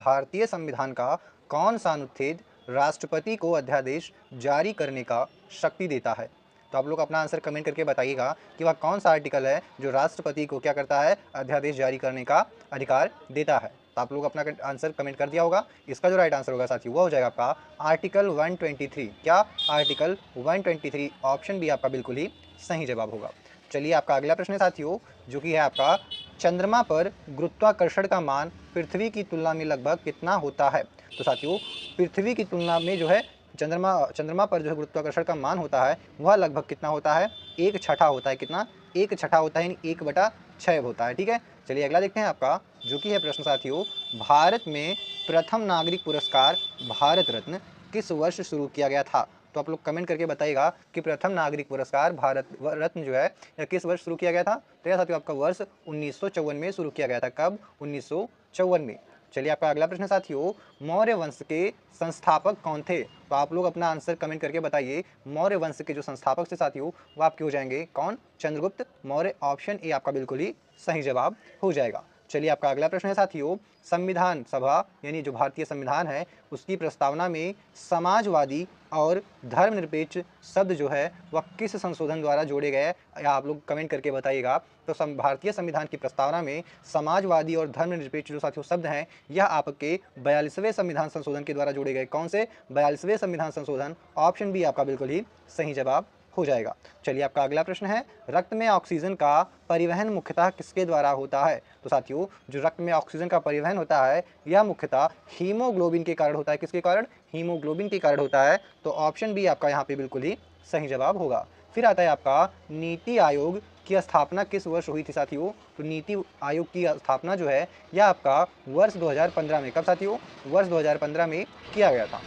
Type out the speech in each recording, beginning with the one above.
भारतीय संविधान का कौन सा अनुच्छेद राष्ट्रपति को अध्यादेश जारी करने का शक्ति देता है? तो आप लोग अपना आंसर कमेंट करके बताइएगा कि वह कौन सा आर्टिकल है जो राष्ट्रपति को क्या करता है, अध्यादेश जारी करने का अधिकार देता है। तो आप लोग अपना आंसर कमेंट कर दिया होगा। इसका जो राइट आंसर होगा साथियों वो हो जाएगा आपका आर्टिकल 123। क्या? आर्टिकल 123, ऑप्शन बी आपका बिल्कुल ही सही जवाब होगा। चलिए आपका अगला प्रश्न है साथियों, जो कि है आपका चंद्रमा पर गुरुत्वाकर्षण का मान पृथ्वी की तुलना में लगभग कितना होता है? तो साथियों पृथ्वी की तुलना में जो है चंद्रमा पर जो है गुरुत्वाकर्षण का मान होता है वह लगभग कितना होता है? 1/6 होता है। कितना? 1/6 होता है, यानी 1/6 होता है। ठीक है, चलिए अगला देखते हैं आपका, जो कि है प्रश्न साथियों, भारत में प्रथम नागरिक पुरस्कार भारत रत्न किस वर्ष शुरू किया गया था? तो आप लोग कमेंट करके बताइएगा कि प्रथम नागरिक पुरस्कार भारत रत्न जो है यह किस वर्ष शुरू किया गया था? तो यह साथियों आपका वर्ष 1954 में शुरू किया गया था। कब? 1954 में। चलिए आपका अगला प्रश्न साथियों, मौर्य वंश के संस्थापक कौन थे? तो आप लोग अपना आंसर कमेंट करके बताइए। मौर्य वंश के जो संस्थापक थे साथियों वो आपके हो जाएंगे कौन? चंद्रगुप्त मौर्य। ऑप्शन ए आपका बिल्कुल ही सही जवाब हो जाएगा। चलिए आपका अगला प्रश्न है साथियों, संविधान सभा यानी जो भारतीय संविधान है उसकी प्रस्तावना में समाजवादी और धर्मनिरपेक्ष शब्द जो है वह किस संशोधन द्वारा जोड़े गए? या आप लोग कमेंट करके बताइएगा। तो भारतीय संविधान की प्रस्तावना में समाजवादी और धर्मनिरपेक्ष जो साथियों शब्द हैं यह आपके 42वें संविधान संशोधन के द्वारा जोड़े गए। कौन से? 42वें संविधान संशोधन। ऑप्शन बी आपका बिल्कुल ही सही जवाब हो जाएगा। चलिए आपका अगला प्रश्न है, रक्त में ऑक्सीजन का परिवहन मुख्यतः किसके द्वारा होता है? तो साथियों जो रक्त में ऑक्सीजन का परिवहन होता है यह मुख्यतः हीमोग्लोबिन के कारण होता है। किसके कारण? हीमोग्लोबिन के कारण होता है। तो ऑप्शन बी आपका यहाँ पे बिल्कुल ही सही जवाब होगा। फिर आता है आपका नीति आयोग की स्थापना किस वर्ष हुई थी साथियों? तो नीति आयोग की स्थापना जो है यह आपका वर्ष 2015 में। कब साथियों? वर्ष 2015 में किया गया था।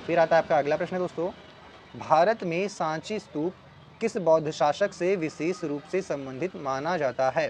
फिर आता है आपका अगला प्रश्न दोस्तों, भारत में सांची स्तूप किस बौद्ध शासक से विशेष रूप से संबंधित माना जाता है?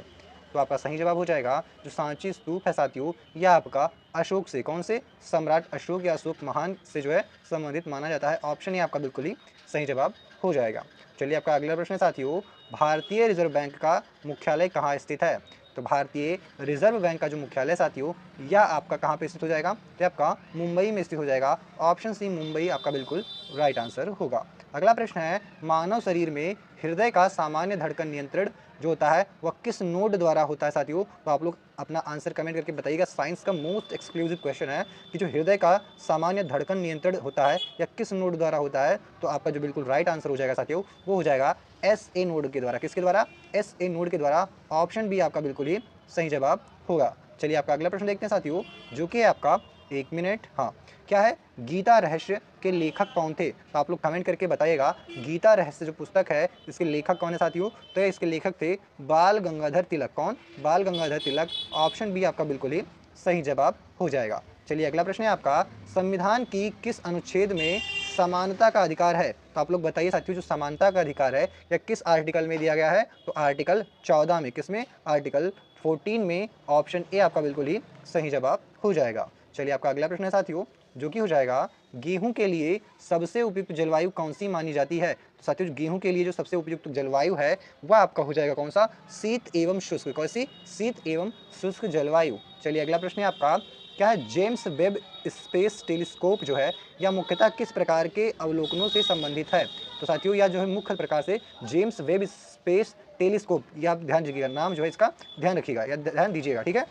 तो आपका सही जवाब हो जाएगा जो सांची स्तूप है साथियों यह आपका अशोक से, कौन से? सम्राट अशोक या अशोक महान से जो है संबंधित माना जाता है। ऑप्शन ए आपका बिल्कुल ही सही जवाब हो जाएगा। चलिए आपका अगला प्रश्न साथियों, भारतीय रिजर्व बैंक का मुख्यालय कहाँ स्थित है? तो भारतीय रिजर्व बैंक का जो मुख्यालय साथियों यह आपका कहाँ पे स्थित हो जाएगा? तो आपका मुंबई में स्थित हो जाएगा। ऑप्शन सी मुंबई आपका बिल्कुल राइट आंसर होगा। अगला प्रश्न है, मानव शरीर में हृदय का सामान्य धड़कन नियंत्रण जो होता है वह किस नोड द्वारा होता है साथियों? तो आप लोग अपना आंसर कमेंट करके बताइएगा। साइंस का मोस्ट एक्सक्लूसिव क्वेश्चन है कि जो हृदय का सामान्य धड़कन नियंत्रण होता है या किस नोड द्वारा होता है? तो आपका जो बिल्कुल राइट आंसर हो जाएगा साथियों वो हो जाएगा SA नोड के द्वारा। किसके द्वारा? SA नोड के द्वारा। ऑप्शन बी आपका बिल्कुल ही सही जवाब होगा। चलिए आपका अगला प्रश्न देखते हैं साथियों, जो कि है आपका, एक मिनट, हाँ, क्या है? गीता रहस्य के लेखक कौन थे? तो आप लोग कमेंट करके बताइएगा। गीता रहस्य जो पुस्तक है इसके लेखक कौन है साथियों? तो इसके लेखक थे बाल गंगाधर तिलक। कौन? बाल गंगाधर तिलक। ऑप्शन बी आपका बिल्कुल ही सही जवाब हो जाएगा। चलिए अगला प्रश्न है आपका, संविधान की किस अनुच्छेद में समानता का अधिकार है? तो आप लोग बताइए साथियों जो समानता का अधिकार है या किस आर्टिकल में दिया गया है? तो आर्टिकल 14 में। किसमें? आर्टिकल 14 में। ऑप्शन ए आपका बिल्कुल ही सही जवाब हो जाएगा। चलिए आपका अगला प्रश्न है साथियों, जो कि हो जाएगा, गेहूं के लिए सबसे उपयुक्त जलवायु कौन सी मानी जाती है? तो साथियों गेहूं के लिए जो सबसे उपयुक्त जलवायु है वह आपका हो जाएगा कौन सा? शीत एवं शुष्क। कौन सी? शीत एवं शुष्क जलवायु। चलिए अगला प्रश्न है आपका, क्या है? जेम्स वेब स्पेस टेलीस्कोप जो है यह मुख्यतः किस प्रकार के अवलोकनों से संबंधित है? तो साथियों यह जो है मुख्य प्रकार से जेम्स वेब स्पेस टेलीस्कोप, यह आप ध्यान रखिएगा, नाम जो है इसका ध्यान रखिएगा या ध्यान दीजिएगा। ठीक है,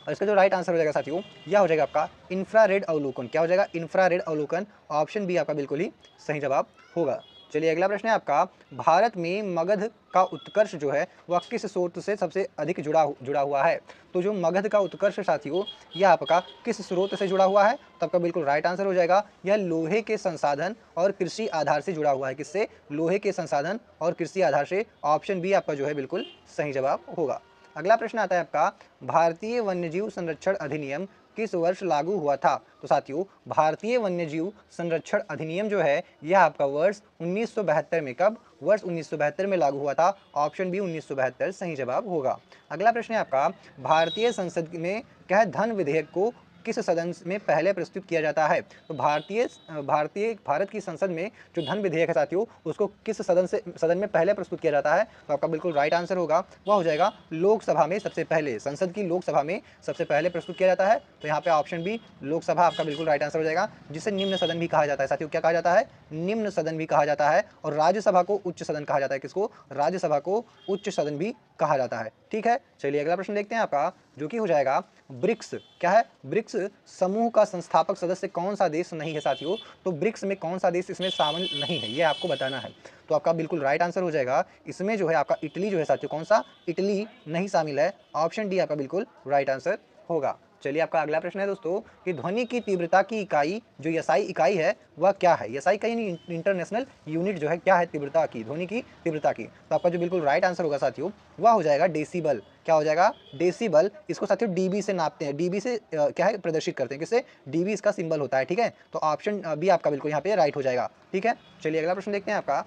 और इसका जो राइट आंसर हो जाएगा साथियों यह हो जाएगा आपका इंफ्रारेड अवलोकन। क्या हो जाएगा? इंफ्रारेड अवलोकन। ऑप्शन बी आपका बिल्कुल ही सही जवाब होगा। चलिए अगला प्रश्न है आपका, भारत में मगध का उत्कर्ष जो है वह किस स्रोत से सबसे अधिक जुड़ा हुआ है? तो जो मगध का उत्कर्ष साथियों यह आपका किस स्रोत से जुड़ा हुआ है? तो आपका बिल्कुल राइट आंसर हो जाएगा, यह लोहे के संसाधन और कृषि आधार से जुड़ा हुआ है। किससे? लोहे के संसाधन और कृषि आधार से। ऑप्शन बी आपका जो है बिल्कुल सही जवाब होगा। अगला प्रश्न आता है आपका, भारतीय वन्यजीव संरक्षण अधिनियम किस वर्ष लागू हुआ था? तो साथियों भारतीय वन्यजीव संरक्षण अधिनियम जो है यह आपका वर्ष 1972 में। कब? वर्ष 1972 में लागू हुआ था। ऑप्शन बी 1972 सही जवाब होगा। अगला प्रश्न है आपका, भारतीय संसद में क्या है धन विधेयक को किस सदन में पहले प्रस्तुत किया जाता है? तो भारत की संसद में जो धन विधेयक है साथियों, उसको किस सदन में पहले प्रस्तुत किया जाता है? तो आपका बिल्कुल राइट आंसर होगा, वह हो जाएगा लोकसभा में सबसे पहले, संसद की लोकसभा में सबसे पहले प्रस्तुत किया जाता है। तो यहाँ पे ऑप्शन बी लोकसभा आपका बिल्कुल राइट आंसर हो जाएगा, जिसे निम्न सदन भी कहा जाता है साथियों। क्या कहा जाता है? निम्न सदन भी कहा जाता है। और राज्यसभा को उच्च सदन कहा जाता है। किसको? राज्यसभा को उच्च सदन भी कहा जाता है। ठीक है, चलिए अगला प्रश्न देखते हैं आपका, जो कि हो जाएगा ब्रिक्स। क्या है? ब्रिक्स समूह का संस्थापक सदस्य कौन सा देश नहीं है साथियों? तो ब्रिक्स में कौन सा देश इसमें शामिल नहीं है, ये आपको बताना है। तो आपका बिल्कुल राइट आंसर हो जाएगा, इसमें जो है आपका इटली जो है साथियों, कौन सा? इटली नहीं शामिल है। ऑप्शन डी आपका बिल्कुल राइट आंसर होगा। चलिए आपका अगला प्रश्न है दोस्तों कि ध्वनि की तीव्रता की इकाई, जो एसआई इकाई है, वह क्या है? एसआई का इंटरनेशनल यूनिट जो है, क्या है तीव्रता की, ध्वनि की तीव्रता की? तो आपका जो बिल्कुल राइट आंसर होगा साथियों, वह हो जाएगा डेसिबल। क्या हो जाएगा? डेसिबल। इसको साथियों डीबी से नापते हैं, डीबी से क्या है प्रदर्शित करते हैं, किससे? डीबी इसका सिंबल होता है। ठीक है, तो ऑप्शन बी आपका बिल्कुल यहाँ पे राइट हो जाएगा। ठीक है, चलिए अगला प्रश्न देखते हैं आपका,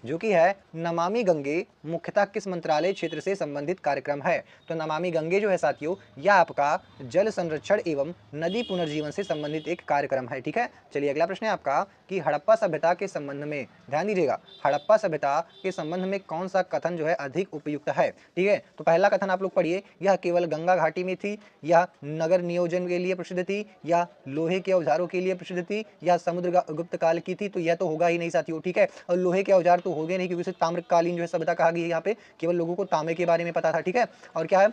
जो कि है नमामि गंगे मुख्यतः किस मंत्रालय क्षेत्र से संबंधित कार्यक्रम है? तो नमामि गंगे जो है साथियों, यह आपका जल संरक्षण एवं नदी पुनर्जीवन से संबंधित एक कार्यक्रम है। ठीक है, चलिए अगला प्रश्न है आपका कि हड़प्पा सभ्यता के संबंध में, ध्यान दीजिएगा, हड़प्पा सभ्यता के संबंध में कौन सा कथन जो है अधिक उपयुक्त है? ठीक है, तो पहला कथन आप लोग पढ़िए, यह केवल गंगा घाटी में थी, या नगर नियोजन के लिए प्रसिद्ध थी, या लोहे के औजारों के लिए प्रसिद्ध थी, या समुद्र गुप्त काल की थी? तो यह तो होगा ही नहीं साथियों। ठीक है, और लोहे के औजार तो हो गए नहीं, क्योंकि उसे ताम्रकालीन जो है सभ्यता कहा गया है। यहाँ पे केवल लोगों को तांबे के बारे में पता था। ठीक है, और क्या है,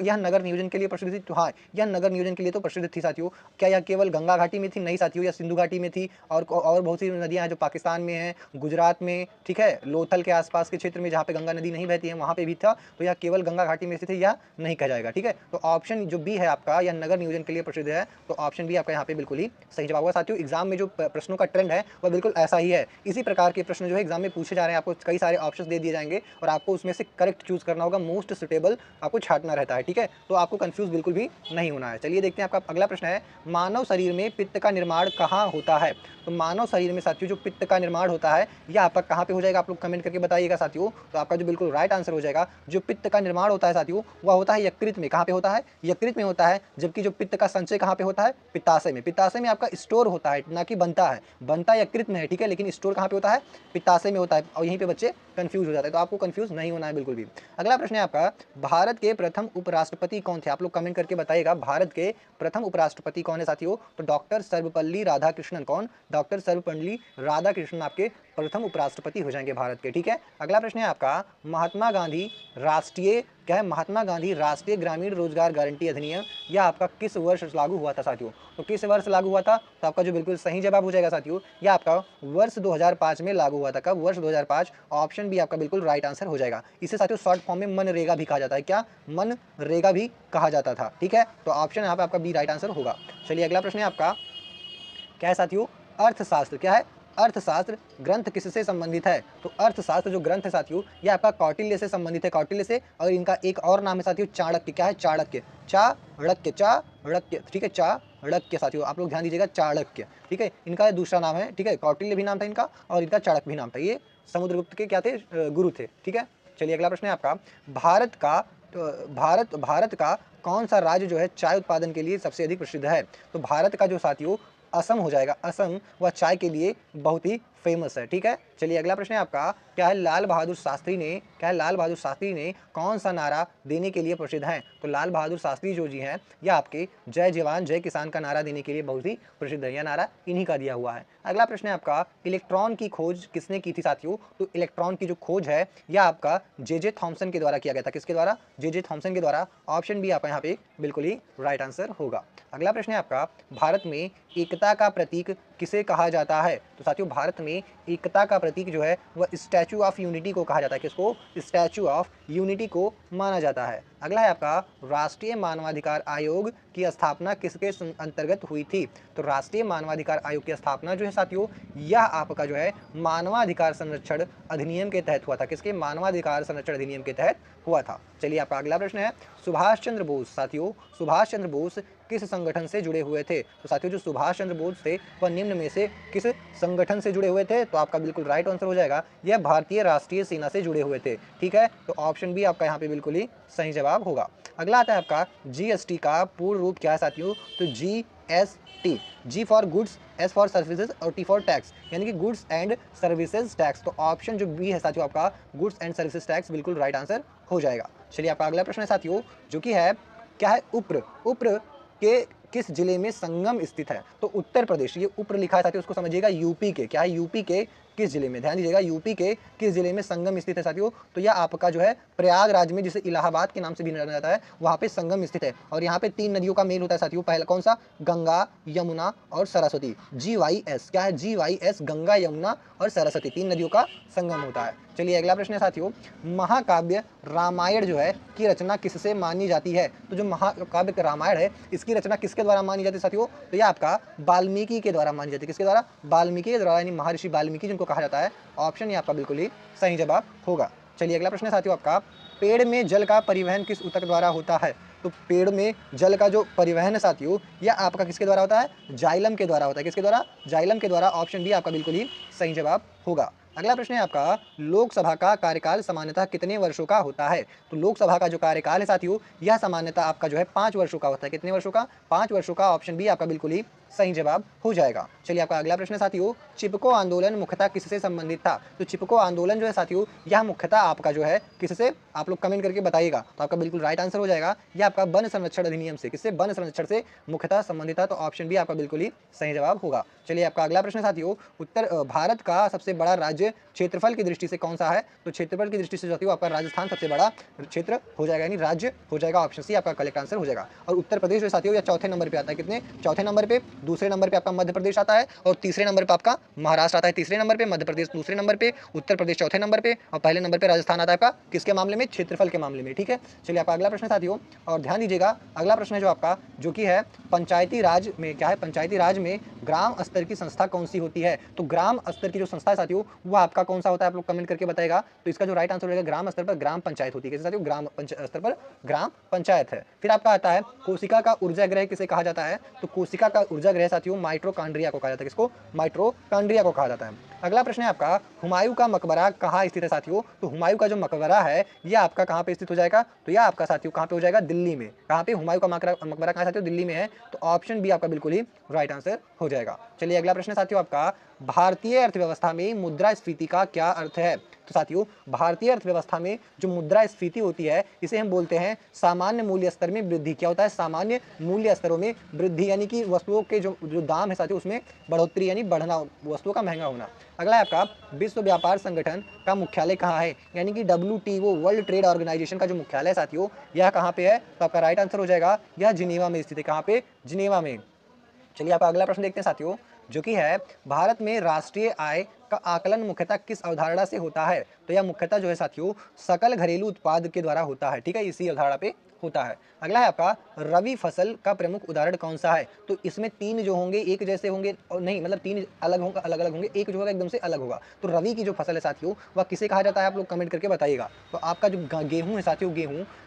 यह नगर नियोजन के लिए प्रसिद्ध थी। तो हाँ, यह नगर नियोजन के लिए तो प्रसिद्ध थी साथियों। क्या यह केवल गंगा घाटी में थी? नहीं साथियों, यह सिंधु घाटी में थी, और बहुत सी नदियां हैं जो पाकिस्तान में है, गुजरात में, ठीक है, लोथल के आसपास के क्षेत्र में जहाँ पे गंगा नदी नहीं बहती है, वहाँ पे भी था। तो यह केवल गंगा घाटी में से थे, यह नहीं कहा जाएगा। ठीक है, तो ऑप्शन जो बी है आपका, यह नगर नियोजन के लिए प्रसिद्ध है। तो ऑप्शन बी आपका यहाँ पे बिल्कुल ही सही जवाब होगा साथियों। एग्जाम में जो प्रश्नों का ट्रेंड है वह बिल्कुल ऐसा ही है। इसी प्रकार के प्रश्न जो है एग्जाम में पूछे जा रहे हैं, आपको कई सारे ऑप्शंस दे दिए जाएंगे और आपको उसमें से करेक्ट चूज करना होगा, मोस्ट सुटेबल आपको छांटना रहता है। ठीक है, तो आपको कंफ्यूज बिल्कुल भी नहीं होना है। चलिए देखते हैं आपका अगला प्रश्न है, मानव शरीर में पित्त का निर्माण कहाँ होता है? तो मानव शरीर में साथियों जो पित्त का निर्माण होता है, यह आपका कहाँ पे हो जाएगा? आप लोग कमेंट करके बताइएगा साथियों। तो आपका जो बिल्कुल राइट आंसर हो जाएगा, जो पित्त का निर्माण होता है साथियों, वह होता है यकृत में। कहाँ पे होता है? यकृत में होता है। जबकि जो पित्त का संचय कहाँ पे होता है? पित्ताशय में। पित्ताशय में आपका स्टोर होता है, ना कि बनता है। बनता यकृत में है, ठीक है, लेकिन स्टोर कहाँ पे होता है? पित्ताशय में होता है। और यहीं पे बच्चे कंफ्यूज हो जाते हैं, तो आपको कंफ्यूज नहीं होना है बिल्कुल भी। अगला प्रश्न है आपका, भारत के प्रथम उपराष्ट्रपति कौन थे? आप लोग कमेंट करके बताइएगा, भारत के प्रथम उपराष्ट्रपति कौन है साथियों? तो डॉक्टर सर्वपल्ली राधाकृष्णन। कौन? डॉक्टर सर्वपल्ली राधाकृष्णन आपके प्रथम उपराष्ट्रपति हो जाएंगे भारत के। ठीक है, अगला प्रश्न है आपका, महात्मा गांधी राष्ट्रीय, क्या है, महात्मा गांधी राष्ट्रीय ग्रामीण रोजगार गारंटी अधिनियम, यह आपका किस वर्ष लागू हुआ था साथियों? तो किस वर्ष लागू हुआ था? तो आपका जो बिल्कुल सही जवाब हो जाएगा साथियों, यह आपका वर्ष 2005 में लागू हुआ था। कब? वर्ष 2005। ऑप्शन बी आपका बिल्कुल राइट आंसर हो जाएगा। इसे साथियों शॉर्ट फॉर्म में मनरेगा भी कहा जाता है। क्या? मनरेगा भी कहा जाता था। ठीक है, तो ऑप्शन यहाँ पे आपका बी राइट आंसर होगा। चलिए अगला प्रश्न है आपका, क्या है साथियों? अर्थशास्त्र। क्या है? अर्थशास्त्र ग्रंथ किससे संबंधित है? तो अर्थशास्त्र जो ग्रंथ है साथियों, ये आपका कौटिल्य से संबंधित है, कौटिल्य से। और इनका एक और नाम है साथियों चाणक्य। क्या है? चाणक्य, चाणक्य, चाणक्य। ठीक है, चाणक्य साथियों, आप लोग ध्यान दीजिएगा, चाणक्य। ठीक है, इनका दूसरा नाम है। ठीक है, कौटिल्य भी नाम था इनका और इनका चाणक्य भी नाम था। ये समुद्रगुप्त के क्या थे? गुरु थे। ठीक है, चलिए अगला प्रश्न है आपका, भारत का कौन सा राज्य जो है चाय उत्पादन के लिए सबसे अधिक प्रसिद्ध है? तो भारत का जो साथियों असम हो जाएगा। असम वह चाय के लिए बहुत ही फेमस है। ठीक है, चलिए अगला प्रश्न है आपका, क्या है लाल बहादुर शास्त्री ने, क्या है लाल बहादुर शास्त्री ने कौन सा नारा देने के लिए प्रसिद्ध हैं? तो लाल बहादुर शास्त्री जो जी हैं, यह आपके जय जवान जय किसान का नारा देने के लिए बहुत ही प्रसिद्ध है। यह नारा इन्हीं का दिया हुआ है। अगला प्रश्न है आपका, इलेक्ट्रॉन की खोज किसने की थी साथियों? तो इलेक्ट्रॉन की जो खोज है यह आपका जे थॉमसन के द्वारा किया गया था। किसके द्वारा? जे थॉमसन के द्वारा। ऑप्शन बी आपका यहाँ पे बिल्कुल ही राइट आंसर होगा। अगला प्रश्न है आपका, भारत में एकता का प्रतीक किसे कहा जाता है? तो साथियों भारत में एकता का प्रतीक जो है वह स्टैचू ऑफ यूनिटी को कहा जाता है। किसको? स्टैचू ऑफ यूनिटी को माना जाता है। अगला है आपका, राष्ट्रीय मानवाधिकार आयोग की स्थापना किसके अंतर्गत हुई थी? तो राष्ट्रीय मानवाधिकार आयोग की स्थापना जो है साथियों, यह आपका जो है मानवाधिकार संरक्षण अधिनियम के तहत हुआ था। किसके? मानवाधिकार संरक्षण अधिनियम के तहत हुआ था। चलिए आपका अगला प्रश्न है, सुभाष चंद्र बोस साथियों, सुभाष चंद्र बोस किस संगठन से जुड़े हुए थे? तो साथियों जो सुभाष चंद्र बोस थे वह निम्न में से किस संगठन से जुड़े हुए थे? तो आपका बिल्कुल राइट आंसर हो जाएगा, यह भारतीय राष्ट्रीय सेना से जुड़े हुए थे। ठीक है, तो ऑप्शन बी आपका यहाँ पे बिल्कुल ही सही जवाब होगा। अगला आता है आपका जीएसटी का पूर्ण रूप क्या है साथियों, तो GST, G for goods, S for services और टी फॉर टैक्स, यानी कि गुड्स एंड सर्विसेज टैक्स। तो ऑप्शन जो बी है साथियों आपका गुड्स एंड सर्विसेज टैक्स बिल्कुल राइट आंसर हो जाएगा। चलिए आपका अगला प्रश्न है साथियों, जो कि है क्या है, उप्र, उप्र के किस जिले में संगम स्थित है, तो उत्तर प्रदेश, ये उप्र लिखा है साथियों, उसको समझिएगा यूपी के, क्या है यूपी के किस जिले में, ध्यान दीजिएगा यूपी के किस जिले में संगम स्थित है साथियों, तो यह आपका जो है प्रयागराज में, जिसे इलाहाबाद के नाम से भी जाना जाता है, वहाँ पे संगम स्थित है। और यहाँ पे 3 नदियों का मेल होता है साथियों, पहला कौन सा, गंगा, यमुना और सरस्वती, GYS, क्या है GYS, गंगा, यमुना और सरस्वती, 3 नदियों का संगम होता है। चलिए अगला प्रश्न है साथियों, महाकाव्य रामायण जो है की रचना किससे मानी जाती है, तो जो महाकाव्य रामायण है इसकी रचना किसके द्वारा मानी जाती है साथियों, तो यह आपका वाल्मीकि के द्वारा मानी जाती है, किसके द्वारा, वाल्मीकि के द्वारा, यानी महर्षि वाल्मीकि जिनको कहा जाता है। ऑप्शन ये आपका बिल्कुल ही सही जवाब होगा। चलिए अगला प्रश्न है साथियों आपका, पेड़ में जल का परिवहन किस ऊतक द्वारा होता है, तो पेड़ में जल का जो परिवहन है साथियों यह आपका किसके द्वारा होता है, जाइलम के द्वारा होता है, किसके द्वारा, जाइलम के द्वारा। ऑप्शन बी आपका बिल्कुल ही सही जवाब होगा। अगला प्रश्न है आपका, लोकसभा का कार्यकाल सामान्यतः कितने वर्षों का होता है, तो लोकसभा का जो कार्यकाल है साथियों यह सामान्यतः आपका जो है 5 वर्षों का होता है, कितने वर्षों का, 5 वर्षों का। ऑप्शन बी आपका बिल्कुल ही सही जवाब हो जाएगा। चलिए आपका अगला प्रश्न है साथियों, चिपको आंदोलन मुख्यतः किससे संबंधित था, तो चिपको आंदोलन जो है साथियों यह मुख्यतः आपका जो है किससे, आप लोग कमेंट करके बताइएगा, तो आपका बिल्कुल राइट आंसर हो जाएगा। यह आपका वन संरक्षण अधिनियम से, किससे, वन संरक्षण से मुख्यतः संबंधित था, तो ऑप्शन बी आपका बिल्कुल ही सही जवाब होगा। चलिए आपका अगला प्रश्न साथियों, भारत का सबसे बड़ा राज्य क्षेत्रफल की दृष्टि से कौन सा है, तो क्षेत्रफल की दृष्टि से साथियों आपका राजस्थान सबसे बड़ा क्षेत्र हो जाएगा, यानी राज्य हो जाएगा। ऑप्शन सी आपका करेक्ट आंसर हो जाएगा। और उत्तर प्रदेश जो साथियों यह चौथे नंबर पे आता है, कितने, चौथे नंबर पे। दूसरे नंबर पे आपका मध्य प्रदेश आता है और तीसरे नंबर पे आपका महाराष्ट्र आता है, तीसरे नंबर पे मध्य प्रदेश, दूसरे नंबर पे उत्तर प्रदेश, चौथे नंबर पे, और पहले नंबर पे राजस्थान आता है आपका किसके मामले में, क्षेत्रफल के मामले में, ठीक है। चलिए आपका अगला प्रश्न साथियों, और ध्यान दीजिएगा अगला प्रश्न है जो आपका, जो कि है पंचायती राज में, क्या है, पंचायती राज में ग्राम स्तर की संस्था कौन सी होती है, तो ग्राम स्तर की जो संस्था है साथियों वह आपका कौन सा होता है, आप लोग कमेंट करके बताएगा। तो इसका जो राइट आंसर रहेगा, ग्राम स्तर पर ग्राम पंचायत होती है, कैसे साथियों, ग्राम स्तर पर ग्राम पंचायत है। फिर आपका आता है कोशिका का ऊर्जा ग्रह किसे कहा जाता है, तो कोशिका का ऊर्जा ग्रह साथियों माइटोकॉन्ड्रिया को कहा जाता है, किसको, माइटोकॉन्ड्रिया को कहा जाता है। अगला प्रश्न है आपका, हुमायूं का मकबरा कहाँ स्थित है साथियों, तो हुमायूं का जो मकबरा है यह आपका कहाँ पे स्थित हो जाएगा, तो यह आपका साथियों कहाँ पे हो जाएगा, दिल्ली में। कहाँ पे, हुमायूं का मकबरा कहाँ साथियों, दिल्ली में है, तो ऑप्शन बी आपका बिल्कुल ही राइट आंसर हो जाएगा। चलिए अगला प्रश्न साथियों आपका, भारतीय अर्थव्यवस्था में मुद्रास्फीति का क्या अर्थ है, तो साथियों भारतीय अर्थव्यवस्था में जो मुद्रास्फीति होती है इसे हम बोलते हैं सामान्य मूल्य स्तर में वृद्धि। क्या होता है, सामान्य मूल्य स्तरों में वृद्धि, यानी कि वस्तुओं के जो दाम है साथियों उसमें बढ़ोतरी, यानी बढ़ना, वस्तुओं का महंगा होना। अगला है आपका, विश्व व्यापार संगठन का मुख्यालय कहाँ है, यानी कि WTO, वर्ल्ड ट्रेड ऑर्गेनाइजेशन का जो मुख्यालय है साथियों यह कहाँ पे है, तो आपका राइट आंसर हो जाएगा यह जिनेवा में स्थित है। कहाँ पे, जिनेवा में। चलिए आप अगला प्रश्न देखते हैं साथियों, जो कि है भारत में राष्ट्रीय आय का आकलन मुख्यतः किस अवधारणा से होता है, तो यह मुख्यतः जो है साथियों सकल घरेलू उत्पाद के द्वारा होता है, ठीक है, इसी अवधारणा पे होता है। अगला है आपका, रवि फसल का प्रमुख उदाहरण कौन सा है, तो इसमें 3 जो होंगे एक जैसे होंगे, और नहीं मतलब 3 अलग होंगे, अलग अलग होंगे, एक जो होगा एकदम से अलग होगा। तो रवि की जो फसल है साथियों वह किसे कहा जाता है, आप लोग कमेंट करके बताइएगा। तो आपका जो गेहूं है साथियों,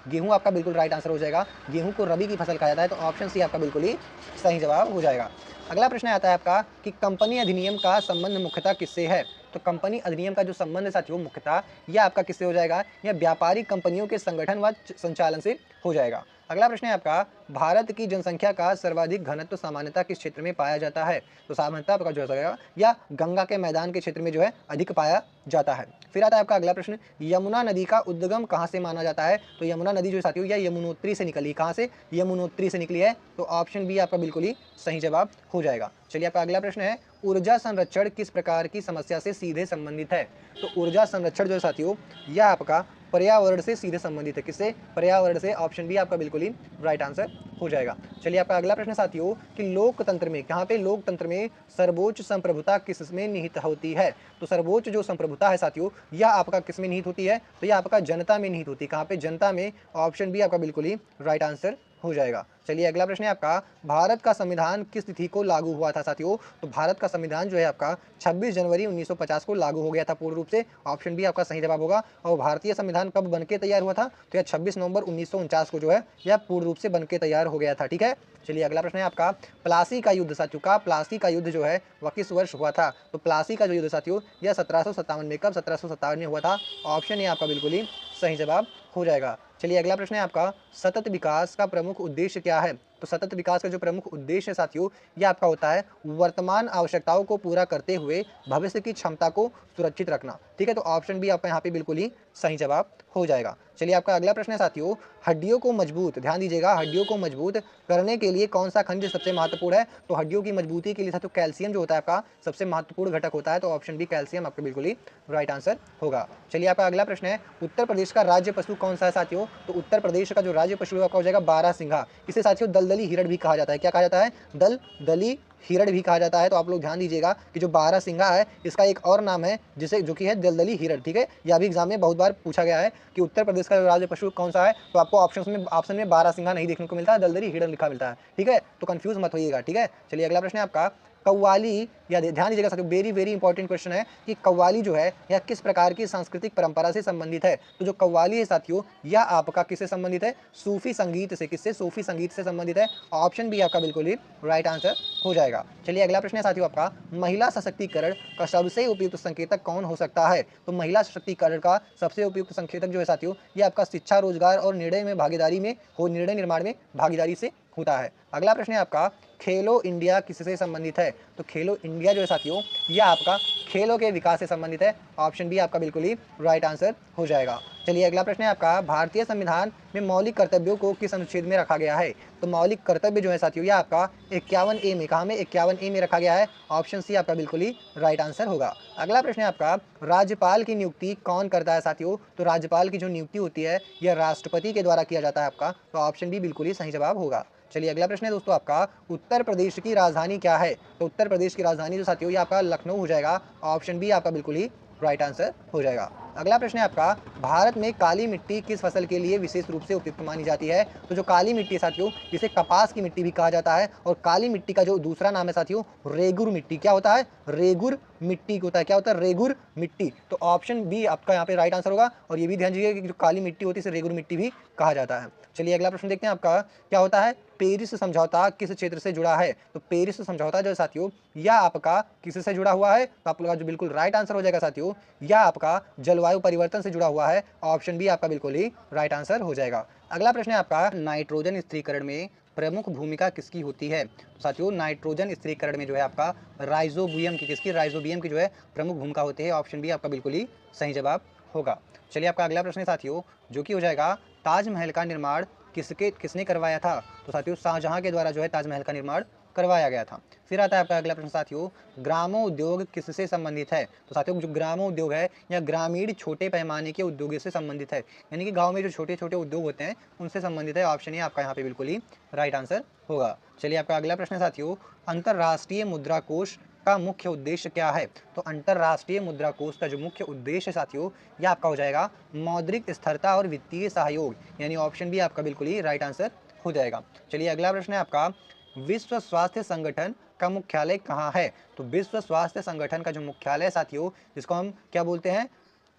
गेहूं आपका बिल्कुल राइट आंसर हो जाएगा, गेहूं को रवि की फसल कहा जाता है, तो ऑप्शन सी आपका बिल्कुल ही सही जवाब हो जाएगा। अगला प्रश्न आता है आपका कि कंपनी अधिनियम का संबंध मुख्यतः किससे है, तो कंपनी अधिनियम का जो संबंध है साथियों मुख्यतः यह आपका किससे हो जाएगा, यह व्यापारिक कंपनियों के संगठन व संचालन से हो जाएगा। अगला प्रश्न है आपका, भारत की जनसंख्या का सर्वाधिक घनत्व सामान्यतः किस क्षेत्र में पाया जाता है, तो सामान्यतः आपका जो है या गंगा के मैदान के क्षेत्र में जो है अधिक पाया जाता है। फिर आता है आपका अगला प्रश्न, यमुना नदी का उद्गम कहाँ से माना जाता है, तो यमुना नदी जो साथियों यह यमुनोत्री से निकली, कहाँ से, यमुनोत्री से निकली है, तो ऑप्शन बी आपका बिल्कुल ही सही जवाब हो जाएगा। चलिए आपका अगला प्रश्न है, ऊर्जा संरक्षण किस प्रकार की समस्या से सीधे संबंधित है, तो ऊर्जा संरक्षण जो है साथियों यह आपका पर्यावरण से सीधे संबंधित है, किससे, पर्यावरण से। ऑप्शन बी आपका बिल्कुल ही राइट आंसर हो जाएगा। चलिए आपका अगला प्रश्न साथियों कि लोकतंत्र में, कहाँ पे, लोकतंत्र में सर्वोच्च संप्रभुता किसमें निहित होती है, तो सर्वोच्च जो संप्रभुता है साथियों यह आपका किसमें निहित होती है, तो यह आपका जनता में निहित होती है। कहाँ पे, जनता में। ऑप्शन बी आपका बिल्कुल ही राइट आंसर हो जाएगा। चलिए अगला प्रश्न है आपका, भारत का संविधान किस तिथि को लागू हुआ था साथियों, तो भारत का संविधान जो है आपका 26 जनवरी 1950 को लागू हो गया था पूर्ण रूप से। ऑप्शन बी आपका सही जवाब होगा। और भारतीय संविधान कब बनके तैयार हुआ था, तो यह 26 नवंबर 1949 को जो है यह पूर्ण रूप से बनके तैयार हो गया था, ठीक है। चलिए अगला प्रश्न है आपका, प्लासी का युद्ध साथियों का, प्लासी का युद्ध जो है वह किस वर्ष हुआ था, तो प्लासी का जो युद्ध साथियों यह 1757 में, कब, 1757 में हुआ था। ऑप्शन ये आपका बिल्कुल ही सही जवाब हो जाएगा। चलिए अगला प्रश्न है आपका, सतत विकास का प्रमुख उद्देश्य क्या है? तो सतत विकास का जो प्रमुख उद्देश्य है साथियों, ये आपका होता है वर्तमान आवश्यकताओं को पूरा करते हुए भविष्य की क्षमता को सुरक्षित रखना। ठीक है, तो ऑप्शन बी आपका यहाँ पे बिल्कुल ही सही जवाब हो जाएगा। चलिए आपका अगला प्रश्न है साथियों, हड्डियों को मजबूत, ध्यान दीजिएगा, हड्डियों को मजबूत करने के लिए कौन सा खनिज सबसे महत्वपूर्ण है? तो हड्डियों की मजबूती के लिए साथियों कैल्शियम जो होता है आपका सबसे महत्वपूर्ण घटक होता है, तो ऑप्शन बी कैल्शियम आपका बिल्कुल ही राइट आंसर होगा। चलिए आपका अगला प्रश्न है, उत्तर प्रदेश का राज्य पशु कौन सा है साथियों? तो उत्तर प्रदेश का जो राज्य पशु आपका हो जाएगा बारहसिंगा। इसे साथियों दलदली हिरण भी कहा जाता है। क्या कहा जाता है? दलदली हिरण भी कहा जाता है। तो आप लोग ध्यान दीजिएगा कि जो बारहसिंगा है इसका एक और नाम है जिसे जो कि है दलदली हिरण। ठीक है, यह भी एग्जाम में बहुत बार पूछा गया है कि उत्तर प्रदेश का राज्य पशु कौन सा है, तो आपको ऑप्शन में बारहसिंगा नहीं देखने को मिलता है, दलदली हिरण लिखा मिलता है। ठीक है, तो कंफ्यूज मत होइएगा। ठीक है, चलिए अगला प्रश्न है आपका, कव्वाली, या ध्यान दीजिएगा साथियों, वेरी वेरी इंपॉर्टेंट क्वेश्चन है कि कव्वाली जो है यह किस प्रकार की सांस्कृतिक परंपरा से संबंधित है? तो जो कव्वाली है साथियों, यह आपका किससे संबंधित है? सूफी संगीत से। किससे? सूफी संगीत से संबंधित है। ऑप्शन बी आपका बिल्कुल ही राइट आंसर हो जाएगा। चलिए अगला प्रश्न है साथियों आपका, महिला सशक्तिकरण का सबसे उपयुक्त संकेतक कौन हो सकता है? तो महिला सशक्तिकरण का सबसे उपयुक्त संकेतक जो है साथियों, ये आपका शिक्षा, रोजगार और निर्णय निर्माण में भागीदारी से होता है। अगला प्रश्न है आपका, खेलो इंडिया किससे संबंधित है? तो खेलो इंडिया जो है साथियों, यह आपका खेलों के विकास से संबंधित है। ऑप्शन बी आपका बिल्कुल ही राइट आंसर हो जाएगा। चलिए अगला प्रश्न है आपका, भारतीय संविधान में मौलिक कर्तव्यों को किस अनुच्छेद में रखा गया है? तो मौलिक कर्तव्य जो है साथियों, यह आपका 51A में, कहाँ में? 51A में रखा गया है। ऑप्शन सी आपका बिल्कुल ही राइट आंसर होगा। अगला प्रश्न है आपका, राज्यपाल की नियुक्ति कौन करता है साथियों? तो राज्यपाल की जो नियुक्ति होती है यह राष्ट्रपति के द्वारा किया जाता है आपका, तो ऑप्शन बी बिल्कुल ही सही जवाब होगा। चलिए अगला प्रश्न है दोस्तों आपका, उत्तर प्रदेश की राजधानी क्या है? तो उत्तर प्रदेश की राजधानी जो साथियों, ये आपका लखनऊ हो जाएगा। ऑप्शन बी आपका बिल्कुल ही राइट आंसर हो जाएगा। अगला प्रश्न है आपका, भारत में काली मिट्टी किस फसल के लिए विशेष रूप से उपयुक्त मानी जाती है? तो जो काली मिट्टी है साथियों, इसे कपास की मिट्टी भी कहा जाता है, और काली मिट्टी का जो दूसरा नाम है साथियों, रेगुर मिट्टी। क्या होता है? रेगुर मिट्टी होता है। क्या होता है? रेगुर मिट्टी। तो ऑप्शन बी आपका यहाँ पे राइट आंसर होगा। और ये भी ध्यान दीजिएगा कि जो काली मिट्टी होती है इसे रेगुर मिट्टी भी कहा जाता है। चलिए अगला प्रश्न देखते हैं आपका, क्या होता है? पेरिस समझौता किस क्षेत्र से जुड़ा है? तो पेरिस समझौता जो साथियों, यह आपका किससे जुड़ा हुआ है? तो आप लोगों का जो बिल्कुल राइट आंसर हो जाएगा साथियों, यह आपका जलवायु परिवर्तन से जुड़ा हुआ है। ऑप्शन बी आपका बिल्कुल ही राइट आंसर हो जाएगा। अगला प्रश्न है आपका, नाइट्रोजन स्थिरीकरण में प्रमुख भूमिका किसकी होती है? तो साथियों नाइट्रोजन स्थिरीकरण में जो है आपका राइजोबियम की, किसकी? राइजोबियम की जो है प्रमुख भूमिका होती है। ऑप्शन बी आपका बिल्कुल ही सही जवाब होगा। चलिए आपका अगला प्रश्न है साथियों, जो कि हो जाएगा, ताजमहल का निर्माण किसने करवाया था? तो साथियों शाहजहां के द्वारा जो है ताजमहल का निर्माण करवाया गया था। फिर आता है आपका अगला प्रश्न साथियों, ग्रामोद्योग किससे संबंधित है? तो साथियों जो ग्रामोद्योग है या ग्रामीण छोटे पैमाने के उद्योगों से संबंधित है, यानी कि गांव में जो छोटे छोटे उद्योग होते हैं उनसे संबंधित है। ऑप्शन ए आपका यहाँ पे बिल्कुल ही राइट आंसर होगा। चलिए आपका अगला प्रश्न साथियों, अंतर्राष्ट्रीय मुद्रा कोष का मुख्य उद्देश्य क्या है? तो अंतर्राष्ट्रीय मुद्रा कोष का जो मुख्य उद्देश्य साथियों, यह आपका हो जाएगा मौद्रिक स्थिरता और वित्तीय सहयोग, यानी ऑप्शन बी आपका बिल्कुल ही राइट आंसर हो जाएगा। चलिए अगला प्रश्न है आपका, विश्व स्वास्थ्य संगठन का मुख्यालय कहाँ है? तो विश्व स्वास्थ्य संगठन का जो मुख्यालय साथियों, जिसको हम क्या बोलते हैं?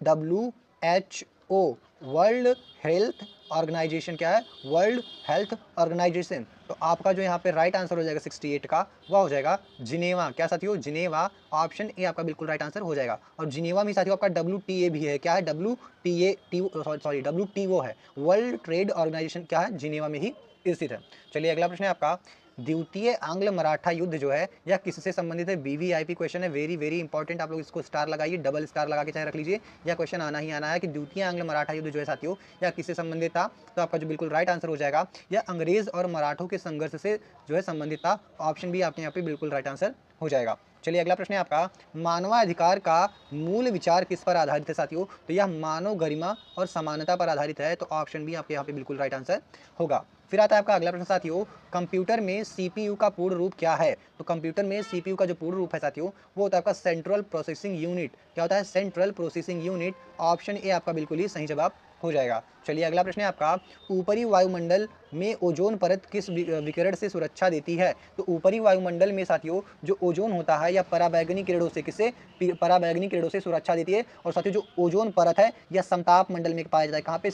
WHO, world health organization. क्या है? World health organization. तो आपका जो यहाँ पे राइट आंसर हो जाएगा 68 का, वह हो जाएगा जिनेवा। क्या साथियों? जिनेवा। ऑप्शन ए आपका बिल्कुल राइट आंसर हो जाएगा। और जिनेवा में साथियों आपका WTA भी है। क्या है? WTO है, वर्ल्ड ट्रेड ऑर्गेनाइजेशन। क्या है? जिनेवा में ही स्थित है। चलिए अगला प्रश्न है आपका, द्वितीय आंग्ल मराठा युद्ध जो है यह किससे संबंधित है? VVIP क्वेश्चन है, वेरी वेरी इंपॉर्टेंट। आप लोग इसको स्टार लगाइए, डबल स्टार लगा के चाहे रख लीजिए, यह क्वेश्चन आना ही आना है कि द्वितीय आंग्ल मराठा युद्ध जो है साथियों, यह किससे संबंधित था? तो आपका जो बिल्कुल राइट आंसर हो जाएगा, यह अंग्रेज और मराठों के संघर्ष से जो है संबंधित था। ऑप्शन बी आपके यहाँ पे बिल्कुल राइट आंसर हो जाएगा। चलिए अगला प्रश्न है आपका, मानवाधिकार का मूल विचार किस पर आधारित है साथियों? तो यह मानव गरिमा और समानता पर आधारित है। तो ऑप्शन बी आपके यहाँ पे बिल्कुल राइट आंसर होगा। फिर आता है आपका अगला प्रश्न साथियों, कंप्यूटर में CPU का पूर्ण रूप क्या है? तो कंप्यूटर में CPU का जो पूर्ण रूप है साथियों, वो होता है आपका सेंट्रल प्रोसेसिंग यूनिट। क्या होता है? Central processing unit. Option A आपका बिल्कुल ही सही जवाब हो जाएगा। चलिए अगला प्रश्न है आपका, ऊपरी वायुमंडल में ओजोन परत किस विकिरण से सुरक्षा देती है? तो ऊपरी वायुमंडल में साथियों जो ओजोन होता है या पराबैंगनी किरणों से, किससे? पराबैंगनी किरणों से सुरक्षा देती है। और साथियों जो ओजोन परत है यह समताप मंडल में पाया जाता है। कहाँ पे?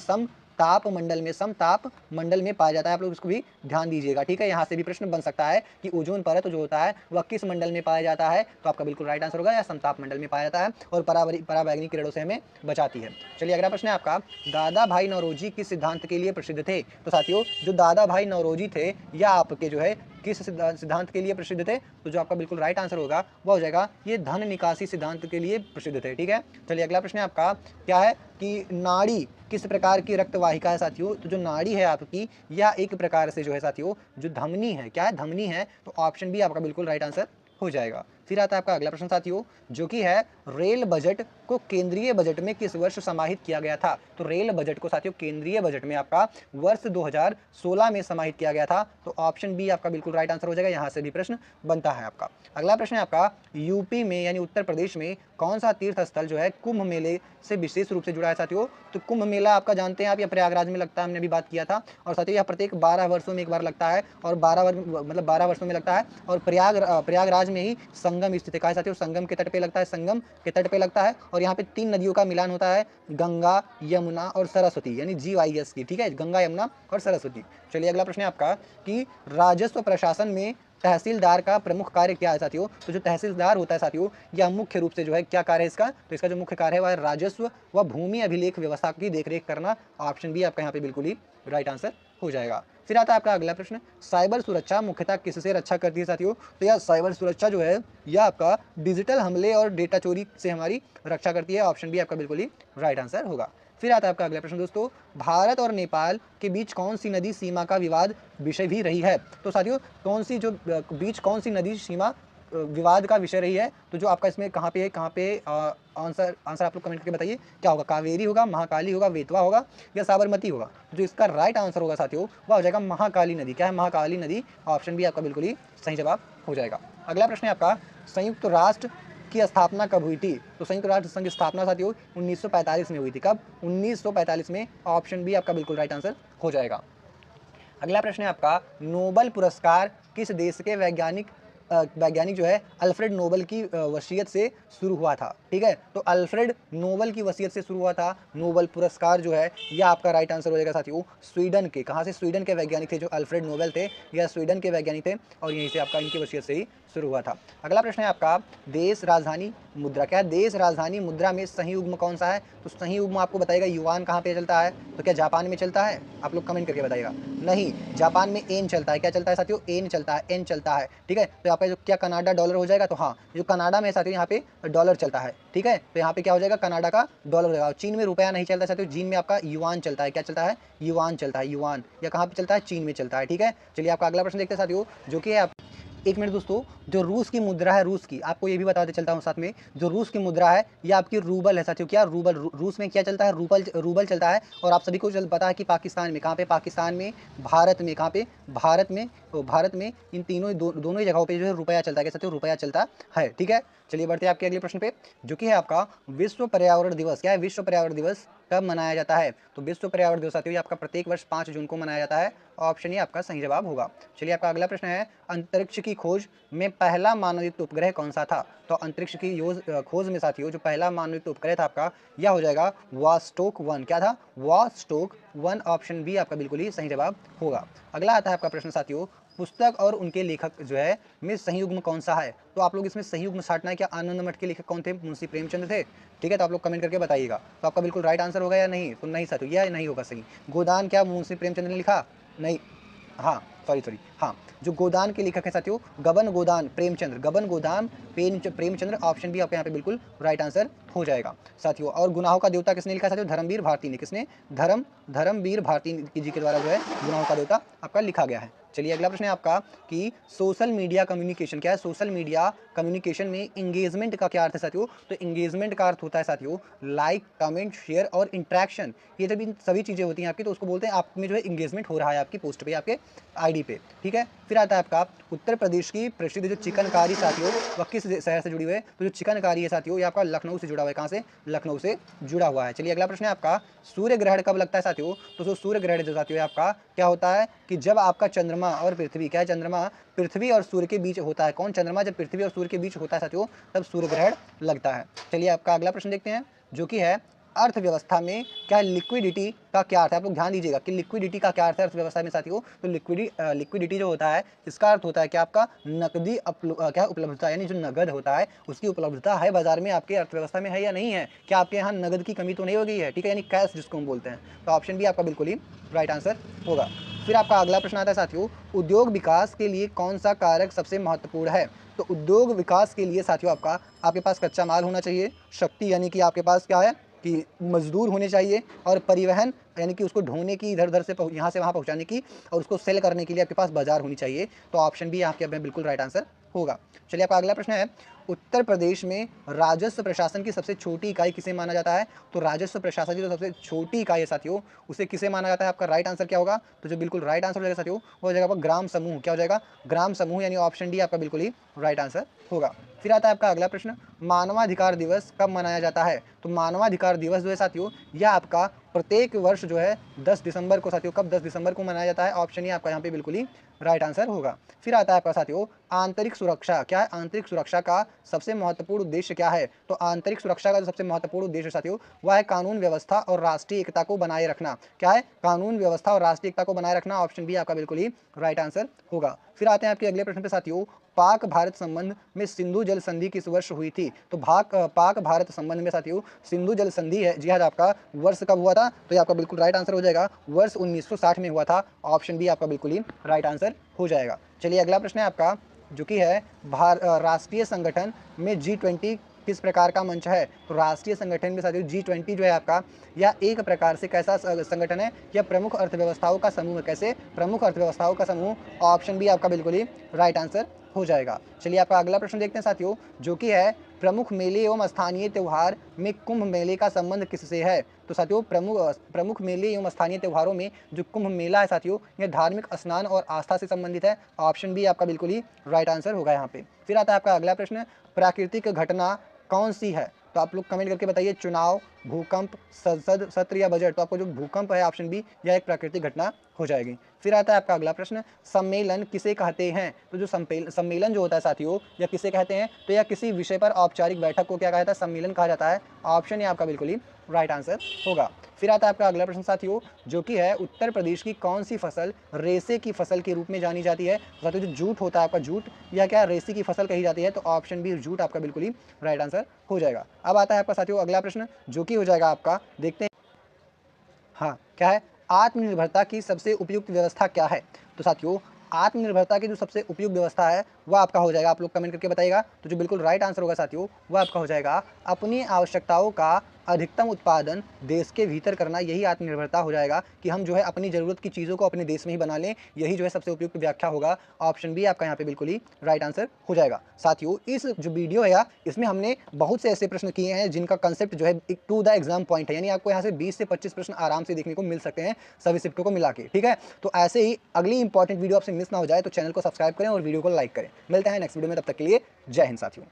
ताप मंडल में, समताप मंडल में पाया जाता है। आप लोग इसको भी ध्यान दीजिएगा, ठीक है। यहाँ से भी प्रश्न बन सकता है कि ओजोन परत जो होता है वह किस मंडल में पाया जाता है, तो आपका बिल्कुल राइट आंसर होगा या समताप मंडल में पाया जाता है और पराबैंगनी किरणों से हमें बचाती है। चलिए अगला प्रश्न है आपका, दादा भाई नौरोजी किस सिद्धांत के लिए प्रसिद्ध थे? तो साथियों जो दादा भाई नौरोजी थे या आपके जो है किस सिद्धांत के लिए प्रसिद्ध थे, तो जो आपका बिल्कुल राइट आंसर होगा वह हो जाएगा ये धन निकासी सिद्धांत के लिए प्रसिद्ध थे, ठीक है। चलिए अगला प्रश्न है आपका, क्या है कि नाड़ी किस प्रकार की रक्त वाहिका है साथियों? तो जो नाड़ी है आपकी या एक प्रकार से जो है साथियों जो धमनी है, क्या है धमनी है, तो ऑप्शन बी आपका बिल्कुल राइट आंसर हो जाएगा। फिर आता है आपका अगला प्रश्न साथियों, जो कि है रेल बजट को केंद्रीय बजट में किस वर्ष समाहित किया गया था? तो रेल बजट को साथियों केंद्रीय बजट में आपका वर्ष 2016 में समाहित किया गया था, तो ऑप्शन बी आपका बिल्कुल राइट आंसर हो जाएगा। यहाँ से भी प्रश्न बनता है आपका। अगला प्रश्न है आपका, यूपी में यानी उत्तर प्रदेश में कौन सा तीर्थ स्थल जो है कुंभ मेले से विशेष रूप से जुड़ा है साथियों? तो कुंभ मेला आपका जानते हैं आप, या प्रयागराज में लगता है, हमने अभी बात किया था। और साथियों यह प्रत्येक 12 वर्षों में एक बार लगता है और 12 वर्षों में लगता है। और प्रयागराज में ही संगम स्थित है। कहा साथियों संगम के तट पे लगता है, संगम के तट पे लगता है। और यहाँ पे 3 नदियों का मिलान होता है, गंगा यमुना और सरस्वती, यानी GYS की, ठीक है, गंगा यमुना और सरस्वती। चलिए अगला प्रश्न है आपका कि राजस्व प्रशासन में तहसीलदार का प्रमुख कार्य क्या है साथियों? तो जो तहसीलदार होता है साथियों यह मुख्य रूप से जो है क्या कार्य है इसका? तो इसका जो मुख्य कार्य है वह राजस्व व भूमि अभिलेख व्यवस्था की देखरेख करना। ऑप्शन बी आपका यहाँ पे बिल्कुल ही राइट आंसर हो जाएगा। फिर आता है आपका अगला प्रश्न, साइबर सुरक्षा मुख्यतः किससे रक्षा करती है साथियों? तो यह साइबर सुरक्षा जो है यह आपका डिजिटल हमले और डेटा चोरी से हमारी रक्षा करती है। ऑप्शन बी आपका बिल्कुल ही राइट आंसर होगा। फिर आता है आपका अगला प्रश्न दोस्तों, भारत और नेपाल के बीच कौन सी नदी सीमा का विवाद विषय भी रही है? तो साथियों कौन सी जो बीच कौन सी नदी सीमा विवाद का विषय रही है? तो जो आपका इसमें कहाँ पे है, कहाँ पे आंसर आप लोग कमेंट करके बताइए, क्या होगा? कावेरी होगा, महाकाली होगा, बेतवा होगा या साबरमती होगा? जो इसका राइट आंसर होगा साथियों वह हो जाएगा महाकाली नदी। क्या है? महाकाली नदी। ऑप्शन बी आपका बिल्कुल ही सही जवाब हो जाएगा। अगला प्रश्न है आपका, संयुक्त राष्ट्र की स्थापना कब हुई थी? तो संयुक्त राष्ट्र संघ की स्थापना साथियों 1945 में हुई थी। कब? 1945 में। ऑप्शन बी आपका बिल्कुल राइट आंसर हो जाएगा। अगला प्रश्न है आपका, नोबेल पुरस्कार किस देश के वैज्ञानिक जो है अल्फ्रेड नोबेल की वसीयत से शुरू हुआ था? ठीक है, तो अल्फ्रेड नोबेल की वसीयत से शुरू हुआ था नोबेल पुरस्कार जो है, यह आपका राइट आंसर हो जाएगा साथियों स्वीडन के। कहाँ से? स्वीडन के वैज्ञानिक थे जो अल्फ्रेड नोबेल थे, यह स्वीडन के वैज्ञानिक थे और यहीं से आपका इनकी वसीयत से ही शुरू हुआ था। अगला प्रश्न है आपका, देश राजधानी मुद्रा। क्या देश राजधानी मुद्रा में सही युग्म कौन सा है? तो सही युग्म आपको बताएगा युआन। कहाँ पे चलता है? तो क्या जापान में चलता है? आप लोग कमेंट करके बताइएगा। नहीं, जापान में एन चलता है। क्या चलता है साथियों? एन चलता है, एन चलता है, ठीक है। तो यहाँ पे जो क्या कनाडा डॉलर हो जाएगा? तो हाँ, जो कनाडा में साथियों यहाँ पे डॉलर चलता है, ठीक है। तो यहाँ पे क्या हो जाएगा? कनाडा का डॉलर हो जाएगा। चीन में रुपया नहीं चलता साथियों, चीन में आपका युआन चलता है। क्या चलता है? युआन चलता है, युआन। या कहाँ पे चलता है? चीन में चलता है, ठीक है। चलिए आपका अगला प्रश्न देखते हैं साथियों, जो कि है एक मिनट दोस्तों, जो रूस की मुद्रा है, रूस की आपको ये भी बताते चलता हूँ साथ में, जो रूस की मुद्रा है ये आपकी रूबल है साथियों। क्या? रूबल। रूस में क्या चलता है? रूबल चलता है। और आप सभी को पता है कि पाकिस्तान में, कहाँ पे? पाकिस्तान में, भारत में, कहाँ पे? भारत में। तो भारत में इन दोनों ही जगहों पे जो है रुपया चलता है। क्या साथियों? रुपया चलता है, ठीक है। चलिए बढ़ते हैं आपके अगले प्रश्न पे, जो कि है आपका विश्व पर्यावरण दिवस। क्या है? विश्व पर्यावरण दिवस कब मनाया जाता है? तो विश्व पर्यावरण दिवस साथियों आपका प्रत्येक वर्ष 5 जून को मनाया जाता है। ऑप्शन ही आपका सही जवाब होगा। चलिए आपका अगला प्रश्न है, अंतरिक्ष की खोज में पहला मानवयुक्त उपग्रह कौन सा था? तो अंतरिक्ष की खोज में साथियों जो पहला मानवयुक्त उपग्रह था आपका यह हो जाएगा वॉस्टोक 1। क्या था? वॉस्टोक 1। ऑप्शन बी आपका बिल्कुल ही सही जवाब होगा। अगला आता है आपका प्रश्न साथियों, पुस्तक और उनके लेखक जो है में सही युग्म कौन सा है? तो आप लोग इसमें सही युग्म छांटना है। क्या आनंद मठ के लेखक कौन थे? मुंशी प्रेमचंद थे, ठीक है। तो आप लोग कमेंट करके बताइएगा। तो आपका बिल्कुल राइट आंसर होगा या नहीं? तो नहीं साथियों, यह नहीं होगा सही। गोदान क्या मुंशी प्रेमचंद ने लिखा? नहीं, हाँ सॉरी, हाँ, जो गोदान के लेखक है साथियों गबन गोदान प्रेमचंद्र, गबन गोदान प्रेमचंद्र। ऑप्शन बी आपके यहाँ पे बिल्कुल राइट आंसर हो जाएगा साथियों। और गुनाहों का देवता किसने लिखा साथियों? धर्मवीर भारती ने। किसने? धर्मवीर भारती जी के द्वारा जो है गुनाहों का देवता आपका लिखा गया है। चलिए अगला प्रश्न है आपका कि सोशल मीडिया कम्युनिकेशन। क्या है? सोशल मीडिया कम्युनिकेशन में इंगेजमेंट का क्या अर्थ है साथियों? तो इंगेजमेंट का अर्थ होता है साथियों लाइक, कमेंट, शेयर और इंटरेक्शन। ये जब इन सभी चीज़ें होती हैं आपकी तो उसको बोलते हैं आप में जो है इंगेजमेंट हो रहा है आपकी पोस्ट पे, आपके आईडी पे, ठीक है। फिर आता है आपका उत्तर प्रदेश की प्रसिद्ध जो चिकनकारी साथियों वह किस शहर से जुड़ी हुई है? तो जो चिकनकारी है साथियों ये आपका लखनऊ से जुड़ा हुआ है। कहाँ से? लखनऊ से जुड़ा हुआ है। चलिए अगला प्रश्न है आपका, सूर्य ग्रहण कब लगता है साथियों? तो जो सूर्य ग्रहण जो साथियों है आपका क्या होता है कि जब आपका चंद्रमा और पृथ्वी, क्या है? चंद्रमा पृथ्वी और सूर्य के बीच होता है। कौन? चंद्रमा जब पृथ्वी और सूर्य के बीच होता है साथियों तब सूर्य ग्रहण लगता है। चलिए आपका अगला प्रश्न देखते हैं, जो कि है अर्थव्यवस्था में क्या लिक्विडिटी का क्या अर्थ है? आप लोग ध्यान दीजिएगा कि लिक्विडिटी का क्या अर्थ है अर्थव्यवस्था में साथियों। तो लिक्विडिटी जो होता है इसका अर्थ होता है कि आपका नकदी क्या उपलब्धता, यानी जो नगद होता है उसकी उपलब्धता है बाजार में आपके अर्थव्यवस्था में है या नहीं है, क्या आपके यहाँ नगद की कमी तो नहीं हो गई है, ठीक है, यानी कैश जिसको हम बोलते हैं। तो ऑप्शन बी आपका बिल्कुल ही राइट आंसर होगा। फिर आपका अगला प्रश्न आता है साथियों, उद्योग विकास के लिए कौन सा कारक सबसे महत्वपूर्ण है? तो उद्योग विकास के लिए साथियों आपके पास कच्चा माल होना चाहिए, शक्ति यानी कि आपके पास क्या है कि मजदूर होने चाहिए, और परिवहन यानी कि उसको ढोने की, इधर उधर से यहाँ से वहाँ पहुँचाने की, और उसको सेल करने के लिए आपके पास बाजार होनी चाहिए। तो ऑप्शन बी आपके अब बिल्कुल राइट आंसर होगा। चलिए आपका अगला प्रश्न है, उत्तर प्रदेश में राजस्व प्रशासन की सबसे छोटी इकाई किसे माना जाता है? तो राजस्व प्रशासन की जो सबसे छोटी इकाई है साथियों उसे किसे माना जाता है? आपका राइट आंसर क्या होगा? तो जो बिल्कुल राइट आंसर हो जाएगा साथियों वो हो जाएगा आपका ग्राम समूह। क्या हो जाएगा? ग्राम समूह, यानी ऑप्शन डी आपका बिल्कुल ही राइट आंसर होगा। फिर आता है आपका अगला प्रश्न, मानवाधिकार दिवस कब मनाया जाता है? तो मानवाधिकार दिवस जो है साथियों यह आपका प्रत्येक वर्ष जो है 10 दिसंबर को साथियों, कब 10 दिसंबर को मनाया जाता है? ऑप्शन ही आपका यहाँ पे बिल्कुल ही राइट आंसर होगा। फिर आता है आपका साथियों आंतरिक सुरक्षा। क्या है? आंतरिक सुरक्षा का सबसे महत्वपूर्ण उद्देश्य क्या है? तो आंतरिक सुरक्षा का जो सबसे महत्वपूर्ण उद्देश्य साथियों वह है कानून व्यवस्था और राष्ट्रीय एकता को बनाए रखना। क्या है? कानून व्यवस्था और राष्ट्रीय एकता को बनाए रखना। ऑप्शन बी आपका बिल्कुल ही राइट आंसर होगा। फिर आते हैं आपके अगले प्रश्न पे साथियों, पाक भारत संबंध में सिंधु जल संधि किस वर्ष हुई थी? तो पाक भारत संबंध में साथियों सिंधु जल संधि है, जी हाँ, आपका वर्ष कब हुआ था? तो ये आपका बिल्कुल राइट आंसर हो जाएगा, वर्ष 1960 में हुआ था। ऑप्शन बी आपका बिल्कुल ही राइट आंसर हो जाएगा। चलिए अगला प्रश्न है आपका जो कि है राष्ट्रीय संगठन में G20 किस प्रकार का मंच है? तो राष्ट्रीय संगठन में साथियों G20 जो है आपका यह एक प्रकार से कैसा संगठन है? यह प्रमुख अर्थव्यवस्थाओं का समूह है। कैसे? प्रमुख अर्थव्यवस्थाओं का समूह। ऑप्शन बी आपका बिल्कुल ही राइट आंसर हो जाएगा। चलिए आपका अगला प्रश्न देखते हैं साथियों जो कि है प्रमुख मेले एवं स्थानीय त्यौहार में कुंभ मेले का संबंध किससे है? तो साथियों प्रमुख मेले एवं स्थानीय त्योहारों में जो कुंभ मेला है साथियों यह धार्मिक स्नान और आस्था से संबंधित है। ऑप्शन बी आपका बिल्कुल ही राइट आंसर होगा यहाँ पे। फिर आता है आपका अगला प्रश्न, प्राकृतिक घटना कौन सी है? तो आप लोग कमेंट करके बताइए, चुनाव, भूकंप, संसद सत्र या बजट। तो आपको जो भूकंप है ऑप्शन बी यह एक प्राकृतिक घटना हो जाएगी। फिर आता है आपका अगला प्रश्न, सम्मेलन किसे कहते हैं? तो जो सम्मेलन जो होता है साथियों यह किसे कहते हैं? तो यह किसी विषय पर औपचारिक बैठक को क्या कहा जाता है? सम्मेलन कहा जाता है। ऑप्शन ये आपका बिल्कुल ही राइट आंसर होगा। फिर आता है आपका अगला प्रश्न साथियों जो कि है उत्तर प्रदेश की कौन सी फसल रेसे की फसल के रूप में जानी जाती है? साथियों जो जूट होता है आपका, जूट यह क्या रेसे की फसल कही जाती है? तो ऑप्शन बी जूट आपका बिल्कुल ही राइट आंसर हो जाएगा। अब आता है आपका साथियों अगला प्रश्न जो कि हो जाएगा आपका, देखते हैं हाँ क्या है, आत्मनिर्भरता की सबसे उपयुक्त व्यवस्था क्या है? तो साथियों आत्मनिर्भरता की जो सबसे उपयुक्त व्यवस्था है वह आपका हो जाएगा, आप लोग कमेंट करके बताइएगा। तो जो बिल्कुल राइट आंसर होगा साथियों वह आपका हो जाएगा अपनी आवश्यकताओं का अधिकतम उत्पादन देश के भीतर करना। यही आत्मनिर्भरता हो जाएगा कि हम जो है अपनी ज़रूरत की चीज़ों को अपने देश में ही बना लें। यही जो है सबसे उपयुक्त व्याख्या होगा। ऑप्शन बी आपका यहाँ पे बिल्कुल ही राइट आंसर हो जाएगा। साथियों इस जो वीडियो है इसमें हमने बहुत से ऐसे प्रश्न किए हैं जिनका कंसेप्ट जो है टू द एग्जाम पॉइंट है, यानी आपको यहाँ से 20 से 25 प्रश्न आराम से देखने को मिल सकते हैं सभी शिफ्टों को मिला के, ठीक है। तो ऐसे ही अगली इंपॉर्टेंट वीडियो आपसे मिस ना हो जाए तो चैनल को सब्सक्राइब करें और वीडियो को लाइक करें। मिलते हैं नेक्स्ट वीडियो में, तब तक के लिए जय हिंद साथियों।